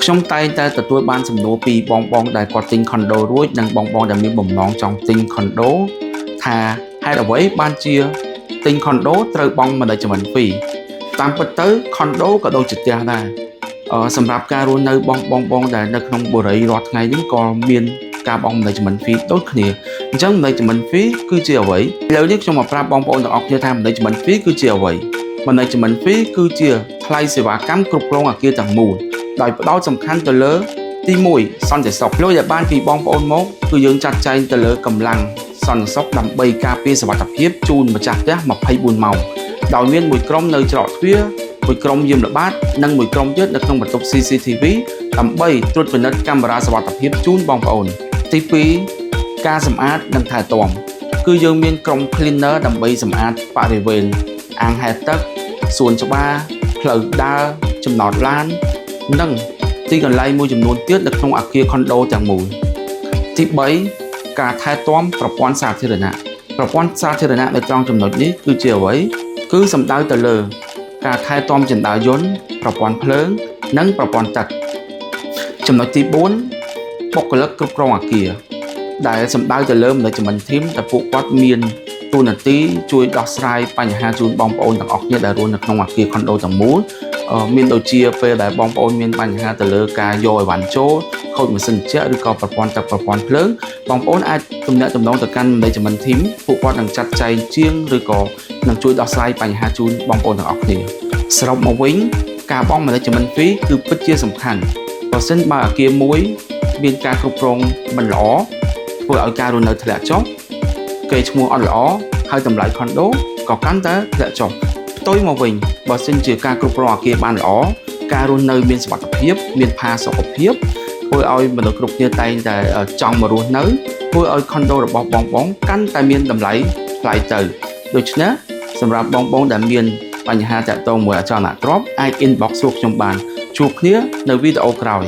ខ្ញុំតែងតែទទួលបានសំណួរពីបងដែលគាត់ទិញខុនដូរួចនិងបងដែលមានបំណងចង់ទិញខុនដូថាហេតុអ្វីបានជាទិញខុនដូត្រូវបង់ management fee តាមពិតទៅខុនដូក៏ដូចជាផ្ទះដែរសម្រាប់ការរស់នៅបងដែលនៅក្នុងបុរីរាល់ថ្ងៃនេះក៏មានការបង់ management fee ដូចគ្នាអញ្ចឹង management fee គឺជាអ្វីឥឡូវនេះខ្ញុំមកប្រាប់បងប្អូនទាំងអស់គ្នាថា management fee គឺជាអ្វី management fee គឺជាថ្លៃសេវាកម្មគ្រប់គ្រងអគារទាំងមូលដោយផ្ដោតសំខាន់ទៅលើទី1សន្តិសុខលុយដែលបានពីបងប្អូនមកគឺយើងចាត់ចែងទៅលើកម្លាំងសន្តិសុខដើម្បីការពារសុវត្ថិភាពជូនម្ចាស់ផ្ទះ24ម៉ោងដោយមានមួយក្រុមនៅច្រកទ្វារមួយក្រុមយាមល្បាតនិងមួយក្រុមទៀតនៅក្នុងបន្ទប់ CCTV ដើម្បីត្រួតពិនិត្យកាមេរ៉ាសុវត្ថិភាពជូនបងប្អូនទី2ការសម្អាតនិងថែទាំគឺយើងមានក្រុម cleaner ដើម្បីសម្អាតបរិវេណអាងហែលទឹកសួនច្បារផ្លូវដើរចំណតឡាននិងទីកន្លែងមួយចំនួនទៀតនៅក្នុងអគារខុនដូទាំងមូលទី3ការថែទាំប្រព័ន្ធសាធារណៈប្រព័ន្ធសាធារណៈនៅត្រង់ចំណុចនេះគឺជាអ្វីគឺសំដៅទៅលើការថែទាំជណ្ដើរយន្តប្រព័ន្ធភ្លើងនិងប្រព័ន្ធទឹកចំណុចទី4បុគ្គលិកគ្រប់គ្រងអគារដែលសំដៅទៅលើ management team ដែលពួកគាត់មានតួនាទីជួយដោះស្រាយបញ្ហាជូនបងប្អូនទាំងអស់គ្នាដែលរស់នៅក្នុងអគារខុនដូទាំងមូលមានដូចជាពេលដែលបងប្អូនមានបញ្ហាទៅលើការយកអីវ៉ាន់ចូលខូចម៉ាស៊ីនត្រជាក់ឬក៏ប្រព័ន្ធទឹកប្រព័ន្ធភ្លើងបងប្អូនអាចទំនាក់ទំនងទៅកាន់ management team ពួកគាត់នឹងចាត់ចែងជាងឬក៏នឹងជួយដោះស្រាយបញ្ហាជូនបងប្អូនទាំងអស់គ្នាសរុបមកវិញការបង់ management fee គឺពិតជាសំខាន់បើសិនបើអគារមួយមានការគ្រប់គ្រងមិនល្អធ្វើឲ្យការរស់នៅធ្លាក់ចុះកេរ្តិ៍ឈ្មោះអត់ល្អហើយតម្លៃខុនដូក៏កាន់តែធ្លាក់ចុះផ្ទុយមកវិញបើសិនជាការគ្រប់គ្រងអគារបានល្អការរស់នៅមានសុវត្ថិភាពមានផាសុកភាពធ្វើឲ្យមនុស្សគ្រប់គ្នាតែងតែចង់មករស់នៅធ្វើឲ្យខុនដូរបស់បងកាន់តែមានតម្លៃថ្លៃទៅដូច្នេះសម្រាប់បងដែលមានបញ្ហាតាក់ទងមួយអចលនទ្រព្យអាច inbox សួរខ្ញុំបានជួបគ្នានៅវីដេអូក្រោយ